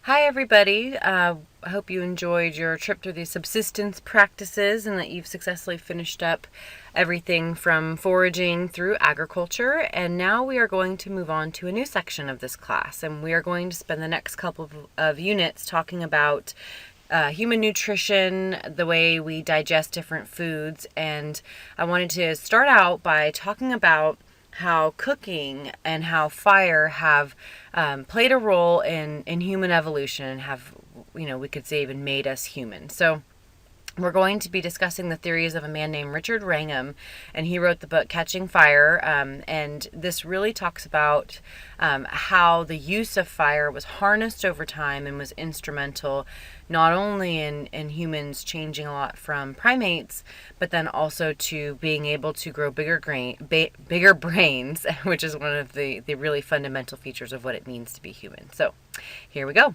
Hi, everybody. I hope you enjoyed your trip through the subsistence practices and that you've successfully finished up everything from foraging through agriculture. And now we are going to move on to a new section of this class. And we are going to spend the next couple of units talking about human nutrition, the way we digest different foods. And I wanted to start out by talking about how cooking and how fire have played a role in human evolution and have, we could say even made us human. So we're going to be discussing the theories of a man named Richard Wrangham, and he wrote the book Catching Fire, and this really talks about how the use of fire was harnessed over time and was instrumental not only in humans changing a lot from primates, but then also to being able to grow bigger brains, which is one of the really fundamental features of what it means to be human. So here we go.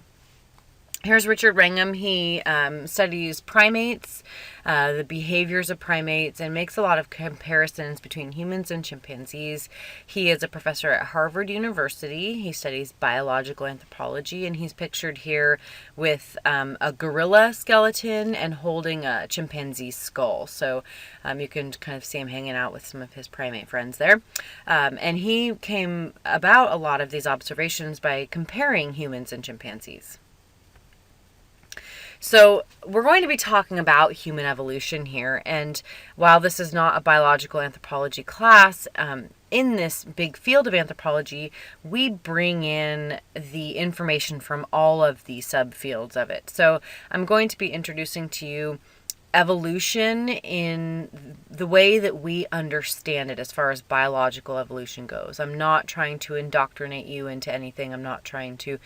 Here's Richard Wrangham. He studies primates, the behaviors of primates, and makes a lot of comparisons between humans and chimpanzees. He is a professor at Harvard University. He studies biological anthropology, and he's pictured here with a gorilla skeleton and holding a chimpanzee skull. So you can kind of see him hanging out with some of his primate friends there. And he came about a lot of these observations by comparing humans and chimpanzees. So we're going to be talking about human evolution here, and while this is not a biological anthropology class, in this big field of anthropology, we bring in the information from all of the subfields of it. So I'm going to be introducing to you evolution in the way that we understand it as far as biological evolution goes. I'm not trying to indoctrinate you into anything. I'm not trying to,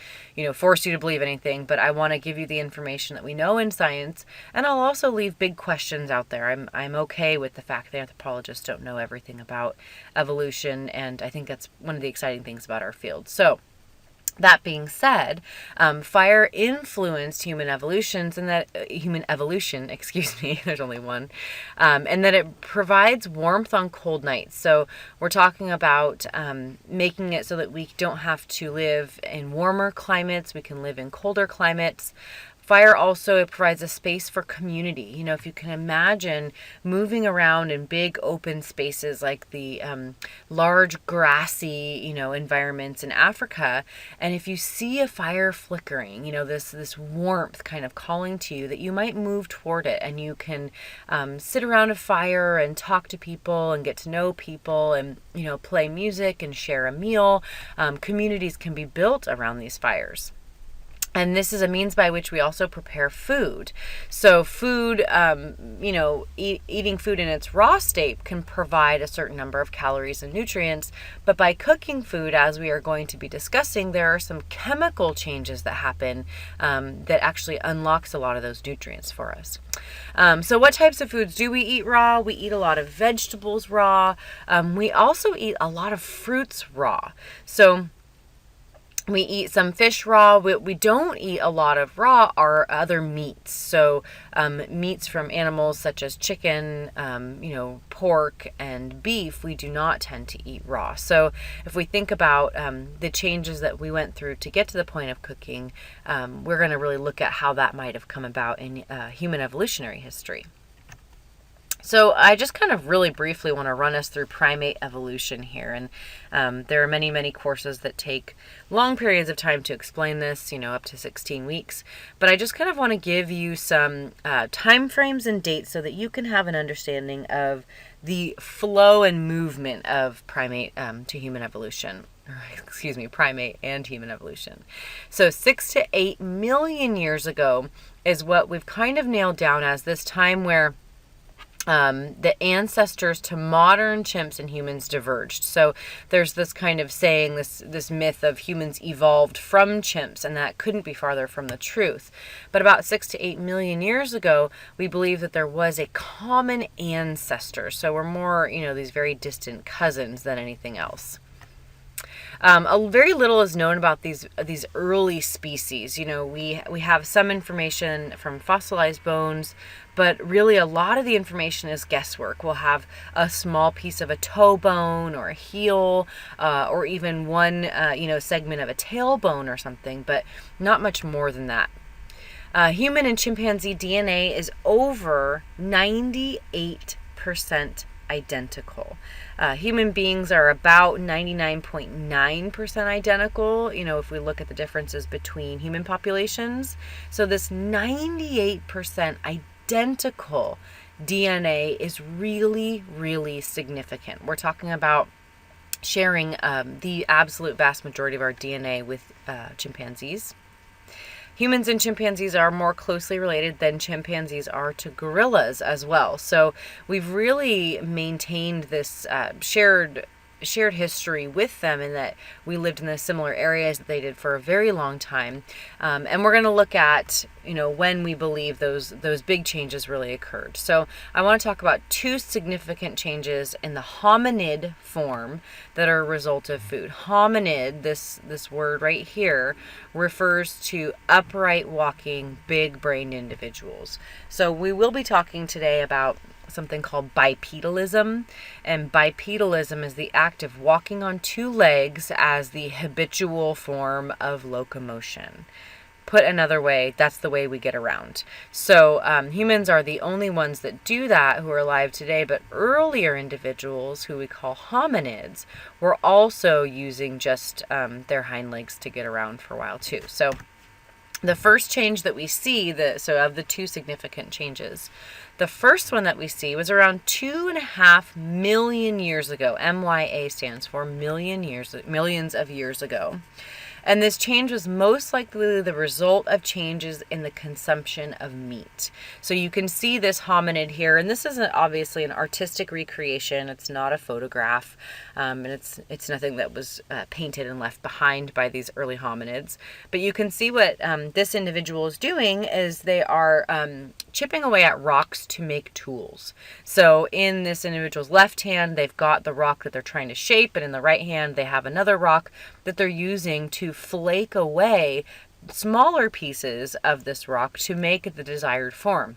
force you to believe anything, but I want to give you the information that we know in science, and I'll also leave big questions out there. I'm okay with the fact that anthropologists don't know everything about evolution, and I think that's one of the exciting things about our field. So that being said, fire influenced human evolution, excuse me, there's only one, and that it provides warmth on cold nights. So we're talking about making it so that we don't have to live in warmer climates, we can live in colder climates. Fire also provides a space for community. If you can imagine moving around in big open spaces like the large grassy, environments in Africa, and if you see a fire flickering, this warmth kind of calling to you, that you might move toward it, and you can sit around a fire and talk to people and get to know people and, play music and share a meal. Communities can be built around these fires. And this is a means by which we also prepare food. So food, eating food in its raw state can provide a certain number of calories and nutrients. But by cooking food, as we are going to be discussing, there are some chemical changes that happen that actually unlocks a lot of those nutrients for us. So what types of foods do we eat raw? We eat a lot of vegetables raw. We also eat a lot of fruits raw. So we eat some fish raw. We don't eat a lot of raw are other meats. So meats from animals such as chicken, pork and beef, we do not tend to eat raw. So if we think about the changes that we went through to get to the point of cooking, we're going to really look at how that might have come about in human evolutionary history. So I just kind of really briefly want to run us through primate evolution here. And there are many, many courses that take long periods of time to explain this, up to 16 weeks. But I just kind of want to give you some time frames and dates so that you can have an understanding of the flow and movement of primate to human evolution. Primate and human evolution. So 6 to 8 million years ago is what we've kind of nailed down as this time where the ancestors to modern chimps and humans diverged. So there's this kind of saying, this myth of humans evolved from chimps, and that couldn't be farther from the truth. But about 6 to 8 million years ago, we believe that there was a common ancestor. So we're more, these very distant cousins than anything else. Very little is known about these early species. We have some information from fossilized bones, but really a lot of the information is guesswork. We'll have a small piece of a toe bone or a heel, or even one segment of a tailbone or something, but not much more than that. Human and chimpanzee DNA is over 98% identical. Human beings are about 99.9% identical, if we look at the differences between human populations. So this 98% identical DNA is really, really significant. We're talking about sharing the absolute vast majority of our DNA with chimpanzees. Humans and chimpanzees are more closely related than chimpanzees are to gorillas as well. So we've really maintained this shared history with them, in that we lived in the similar areas that they did for a very long time. And we're going to look at, when we believe those big changes really occurred. So I want to talk about two significant changes in the hominid form that are a result of food. Hominid, this word right here, refers to upright walking, big-brained individuals. So we will be talking today about something called bipedalism, and bipedalism is the act of walking on two legs as the habitual form of locomotion. Put another way, that's the way we get around. So humans are the only ones that do that who are alive today, but earlier individuals, who we call hominids, were also using just their hind legs to get around for a while too. So the first change that we see, of the two significant changes, the first one that we see was around 2.5 million years ago. MYA stands for millions of years ago. And this change was most likely the result of changes in the consumption of meat. So you can see this hominid here, and this isn't obviously an artistic recreation. It's not a photograph, and it's nothing that was painted and left behind by these early hominids. But you can see what this individual is doing is they are chipping away at rocks to make tools. So in this individual's left hand, they've got the rock that they're trying to shape, and in the right hand, they have another rock that they're using to flake away smaller pieces of this rock to make the desired form.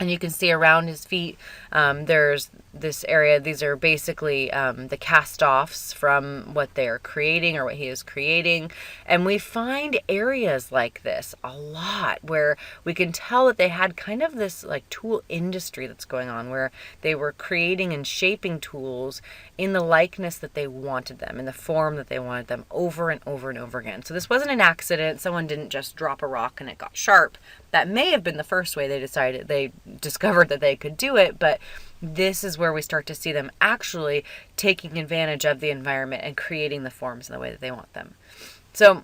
And you can see around his feet, there's this area. These are basically the cast-offs from what they are creating or what he is creating. And we find areas like this a lot where we can tell that they had kind of this like tool industry that's going on, where they were creating and shaping tools in the likeness that they wanted them, in the form that they wanted them, over and over and over again. So this wasn't an accident. Someone didn't just drop a rock and it got sharp. That may have been the first way they discovered that they could do it, but this is where we start to see them actually taking advantage of the environment and creating the forms in the way that they want them. So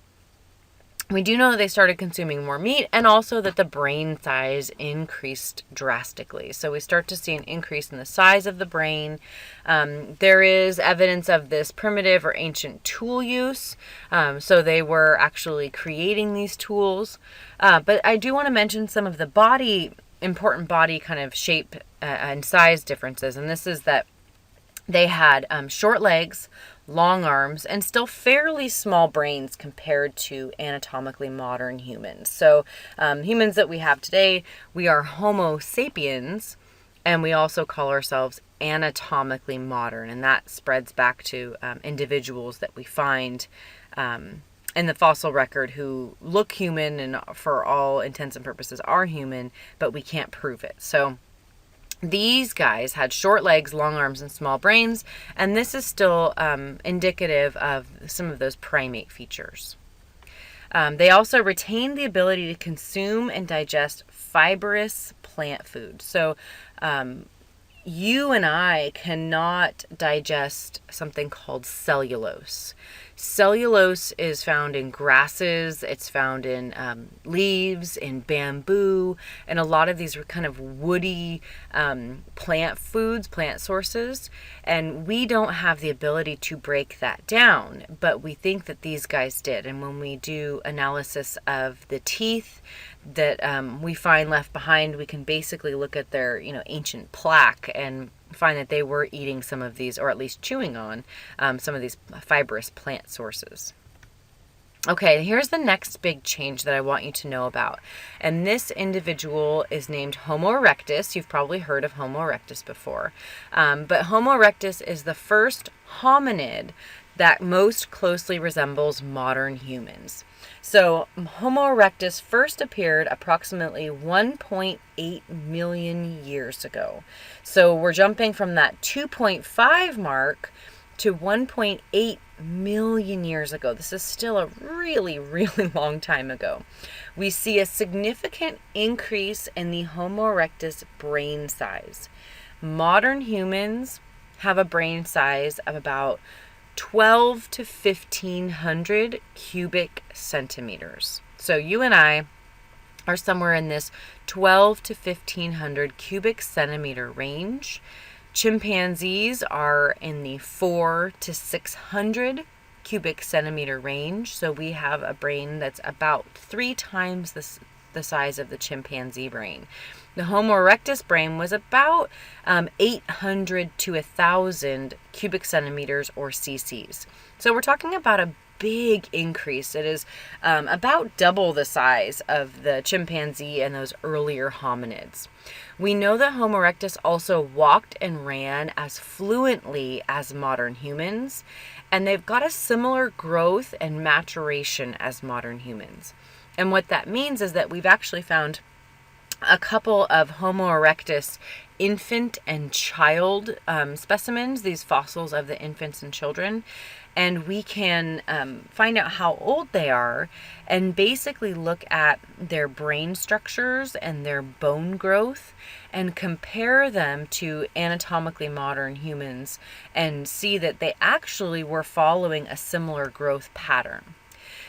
we do know that they started consuming more meat, and also that the brain size increased drastically. So we start to see an increase in the size of the brain. There is evidence of this primitive or ancient tool use. So they were actually creating these tools. But I do want to mention some of the important body kind of shape and size differences. And this is that they had short legs, long arms, and still fairly small brains compared to anatomically modern humans. So humans that we have today, we are Homo sapiens, and we also call ourselves anatomically modern. And that spreads back to individuals that we find in the fossil record who look human and for all intents and purposes are human, but we can't prove it. So these guys had short legs, long arms, and small brains, and this is still indicative of some of those primate features. They also retained the ability to consume and digest fibrous plant food. So you and I cannot digest something called cellulose. Cellulose is found in grasses, it's found in leaves, in bamboo, and a lot of these are kind of woody plant foods, plant sources, and we don't have the ability to break that down, but we think that these guys did. And when we do analysis of the teeth that we find left behind, we can basically look at their ancient plaque and find that they were eating some of these, or at least chewing on some of these fibrous plant sources. Okay, here's the next big change that I want you to know about. And this individual is named Homo erectus. You've probably heard of Homo erectus before. But Homo erectus is the first hominid that most closely resembles modern humans. So Homo erectus first appeared approximately 1.8 million years ago. So we're jumping from that 2.5 mark to 1.8 million years ago. This is still a really, really long time ago. We see a significant increase in the Homo erectus brain size. Modern humans have a brain size of about 12 to 1500 cubic centimeters. So you and I are somewhere in this 12 to 1500 cubic centimeter range. Chimpanzees are in the 4 to 600 cubic centimeter range. So we have a brain that's about 3 times the size of the chimpanzee brain. The Homo erectus brain was about 800 to 1,000 cubic centimeters or cc's. So we're talking about a big increase. It is about double the size of the chimpanzee and those earlier hominids. We know that Homo erectus also walked and ran as fluently as modern humans, and they've got a similar growth and maturation as modern humans. And what that means is that we've actually found a couple of Homo erectus infant and child specimens, these fossils of the infants and children, and we can find out how old they are and basically look at their brain structures and their bone growth and compare them to anatomically modern humans and see that they actually were following a similar growth pattern.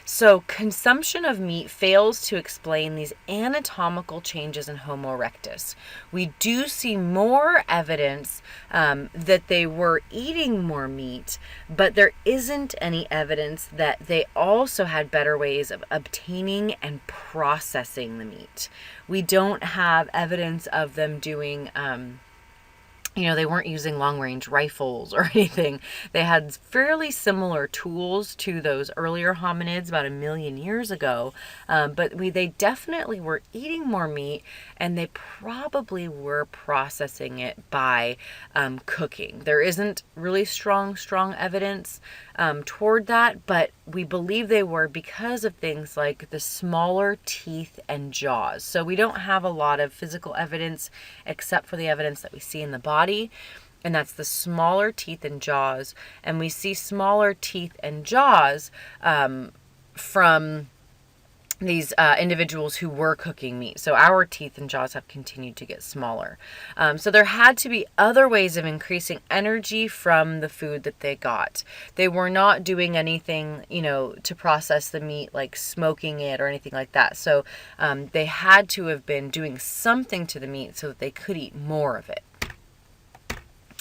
So consumption of meat fails to explain these anatomical changes in Homo erectus. We do see more evidence that they were eating more meat, but there isn't any evidence that they also had better ways of obtaining and processing the meat. We don't have evidence of them doing they weren't using long-range rifles or anything. They had fairly similar tools to those earlier hominids about 1 million years ago, but they definitely were eating more meat, and they probably were processing it by cooking. There isn't really strong evidence toward that, but we believe they were because of things like the smaller teeth and jaws. So we don't have a lot of physical evidence except for the evidence that we see in the body, and that's the smaller teeth and jaws. And we see smaller teeth and jaws from these individuals who were cooking meat. So our teeth and jaws have continued to get smaller. So there had to be other ways of increasing energy from the food that they got. They were not doing anything, to process the meat, like smoking it or anything like that. So they had to have been doing something to the meat so that they could eat more of it.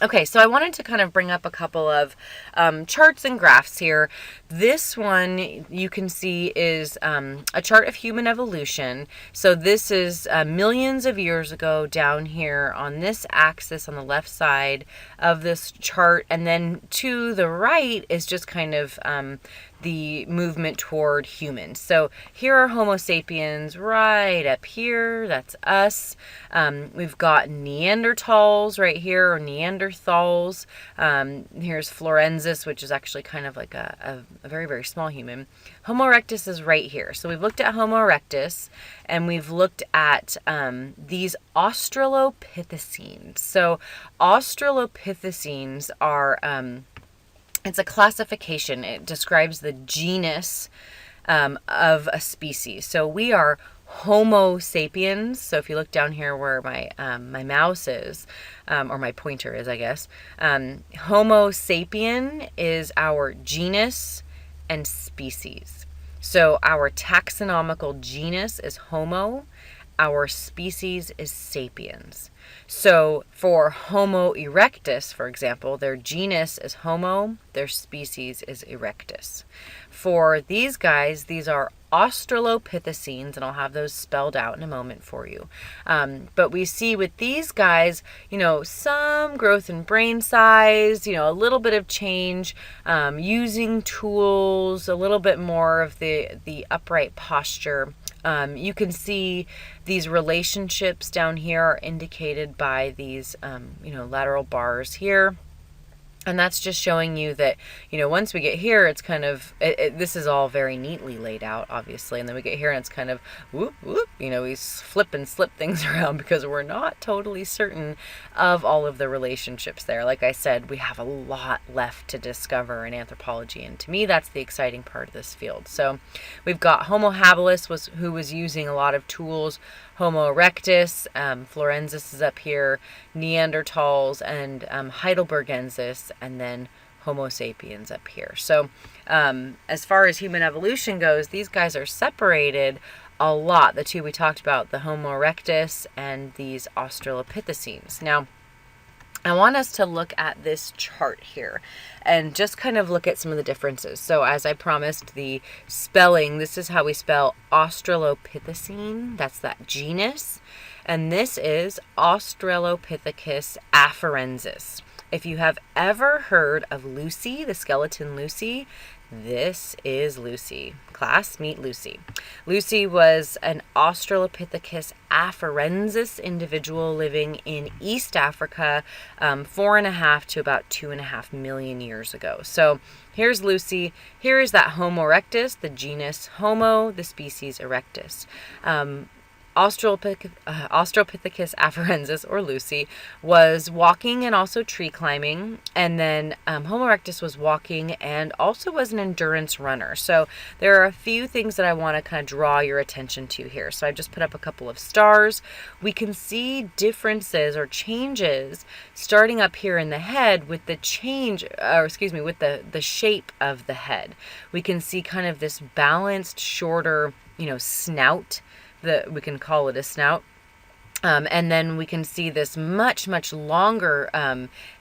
Okay, so I wanted to kind of bring up a couple of charts and graphs here. This one you can see is a chart of human evolution. So this is millions of years ago down here on this axis on the left side of this chart. And then to the right is just kind of the movement toward humans. So here are Homo sapiens right up here. That's us. We've got Neanderthals right here, or Neanderthals. Here's Florensis, which is actually kind of like a very, very small human. Homo erectus is right here. So we've looked at Homo erectus, and we've looked at these Australopithecines. So Australopithecines are it's a classification. It describes the genus of a species. So we are Homo sapiens. So if you look down here where my mouse is, or my pointer is, I guess, Homo sapien is our genus and species. So our taxonomical genus is Homo. Our species is sapiens. So for Homo erectus, for example, their genus is Homo, their species is erectus. For these guys, these are Australopithecines, and I'll have those spelled out in a moment for you. But we see with these guys, some growth in brain size, a little bit of change, using tools, a little bit more of the upright posture. You can see these relationships down here are indicated by these, lateral bars here. And that's just showing you that, once we get here, it's kind of, this is all very neatly laid out, obviously. And then we get here and it's kind of, whoop, whoop, we flip and slip things around because we're not totally certain of all of the relationships there. Like I said, we have a lot left to discover in anthropology. And to me, that's the exciting part of this field. So we've got Homo habilis, who was using a lot of tools. Homo erectus, Florensis is up here, Neanderthals, and Heidelbergensis, and then Homo sapiens up here. So as far as human evolution goes, these guys are separated a lot. The two we talked about, the Homo erectus and these Australopithecines. Now, I want us to look at this chart here and just kind of look at some of the differences. So as I promised, the spelling, this is how we spell Australopithecine. That's that genus. And this is Australopithecus afarensis. If you have ever heard of Lucy, the skeleton Lucy, this is Lucy. Class, meet Lucy. Lucy was an Australopithecus afarensis individual living in East Africa 4.5 to about 2.5 million years ago. So here's Lucy. Here is that Homo erectus, the genus Homo, the species erectus. Australopithecus afarensis, or Lucy, was walking and also tree climbing, and then Homo erectus was walking and also was an endurance runner. So there are a few things that I want to kind of draw your attention to here. So I just put up a couple of stars. We can see differences or changes starting up here in the head with the with the shape of the head. We can see kind of this balanced, shorter, snout. We can call it a snout. And then we can see this much, much longer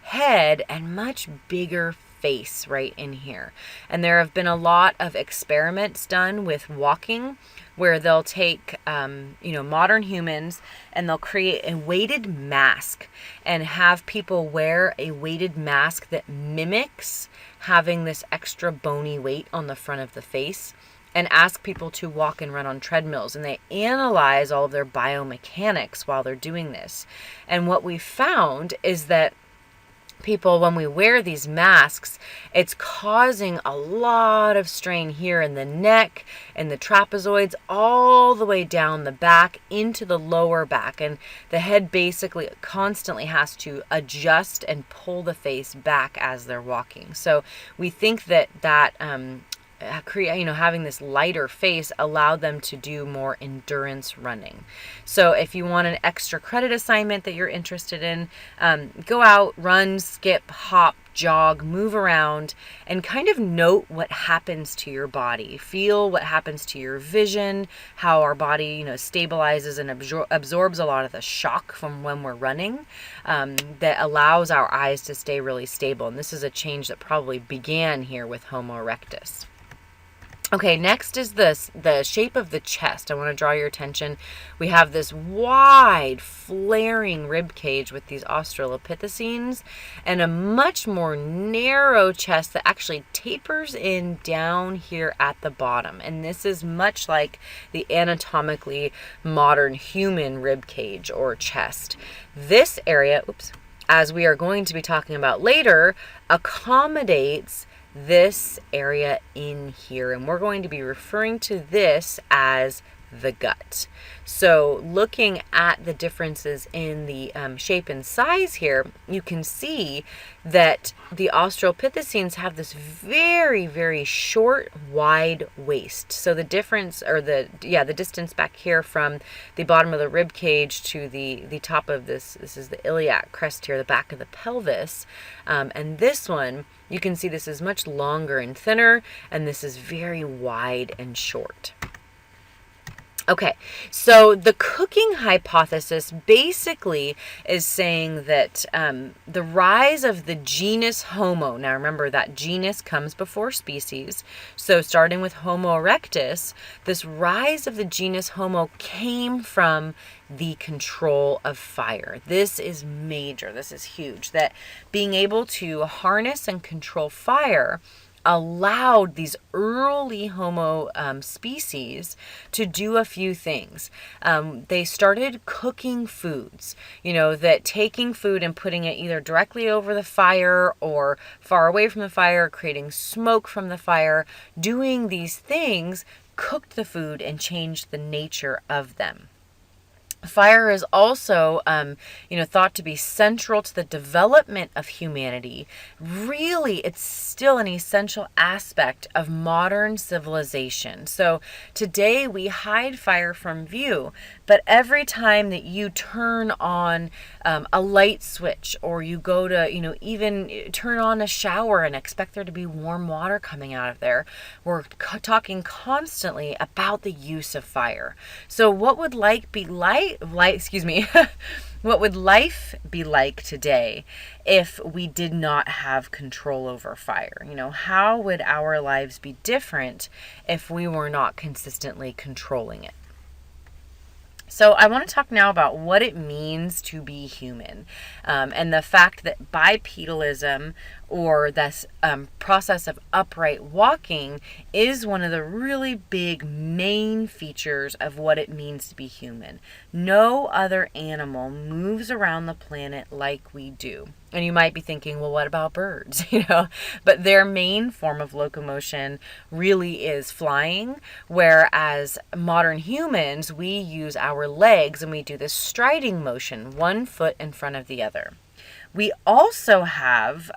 head and much bigger face right in here. And there have been a lot of experiments done with walking where they'll take, modern humans and they'll create a weighted mask and have people wear a weighted mask that mimics having this extra bony weight on the front of the face, and ask people to walk and run on treadmills. And they analyze all of their biomechanics while they're doing this. And what we found is that people, when we wear these masks, it's causing a lot of strain here in the neck and the trapezoids, all the way down the back into the lower back. And the head basically constantly has to adjust and pull the face back as they're walking. So we think that having this lighter face allowed them to do more endurance running. So if you want an extra credit assignment that you're interested in, go out, run, skip, hop, jog, move around, and kind of note what happens to your body. Feel what happens to your vision, how our body, stabilizes and absorbs a lot of the shock from when we're running, that allows our eyes to stay really stable. And this is a change that probably began here with Homo erectus. Okay, next is the shape of the chest. I want to draw your attention. We have this wide, flaring rib cage with these Australopithecines and a much more narrow chest that actually tapers in down here at the bottom. And this is much like the anatomically modern human rib cage or chest. This area, as we are going to be talking about later, accommodates this area in here, and we're going to be referring to this as the gut. So looking at the differences in the shape and size here, you can see that the Australopithecines have this very, very short, wide waist. So the difference, or the distance back here from the bottom of the rib cage to the top of this is the iliac crest here, the back of the pelvis, and this one, you can see this is much longer and thinner, and this is very wide and short. Okay, so the cooking hypothesis basically is saying that the rise of the genus Homo, now remember that genus comes before species, so starting with Homo erectus, this rise of the genus Homo came from the control of fire. This is major, this is huge, that being able to harness and control fire allowed these early Homo species to do a few things. They started cooking foods, that taking food and putting it either directly over the fire or far away from the fire, creating smoke from the fire, doing these things cooked the food and changed the nature of them. Fire is also, thought to be central to the development of humanity. Really, it's still an essential aspect of modern civilization. So today we hide fire from view, but every time that you turn on a light switch, or you go to, even turn on a shower and expect there to be warm water coming out of there, we're talking constantly about the use of fire. So what would what would life be like today if we did not have control over fire? How would our lives be different if we were not consistently controlling it? So I want to talk now about what it means to be human, and the fact that bipedalism, or this process of upright walking, is one of the really big main features of what it means to be human. No other animal moves around the planet like we do. And you might be thinking, well, what about birds? But their main form of locomotion really is flying, whereas modern humans, we use our legs and we do this striding motion, one foot in front of the other. We also have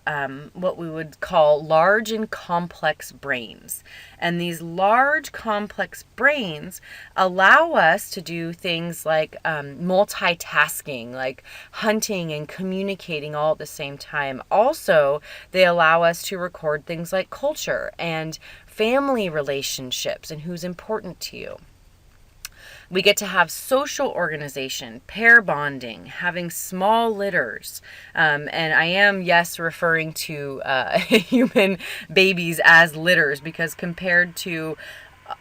what we would call large and complex brains. And these large, complex brains allow us to do things like multitasking, like hunting and communicating all at the same time. Also, they allow us to record things like culture and family relationships and who's important to you. We get to have social organization, pair bonding, having small litters. And I am, yes, referring to human babies as litters, because compared to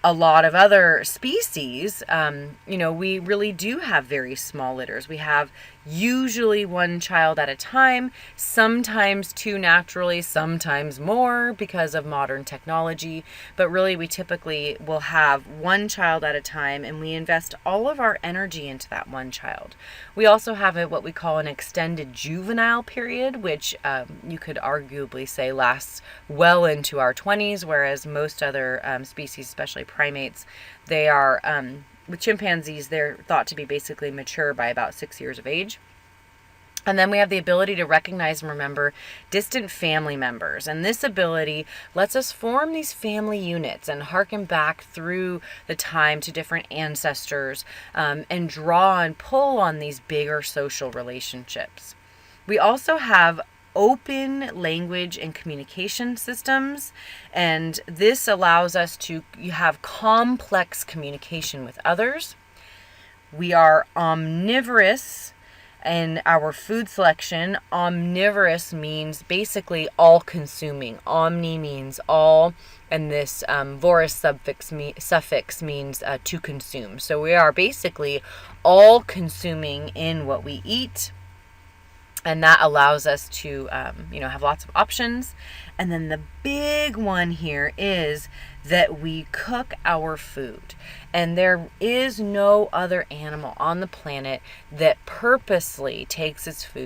a lot of other species, we really do have very small litters. We have usually one child at a time, sometimes two naturally, sometimes more because of modern technology. But really, we typically will have one child at a time, and we invest all of our energy into that one child. We also have what we call an extended juvenile period, which you could arguably say lasts well into our 20s, whereas most other species, especially primates, they are, with chimpanzees, they're thought to be basically mature by about 6 years of age. And then we have the ability to recognize and remember distant family members. And this ability lets us form these family units and harken back through the time to different ancestors, and draw and pull on these bigger social relationships. We also have open language and communication systems, and this allows us to have complex communication with others. We are omnivorous in our food selection. Omnivorous means basically all-consuming. Omni means all, and this vorous suffix means to consume. So we are basically all-consuming in what we eat. And that allows us to, have lots of options. And then the big one here is that we cook our food. And there is no other animal on the planet that purposely takes its food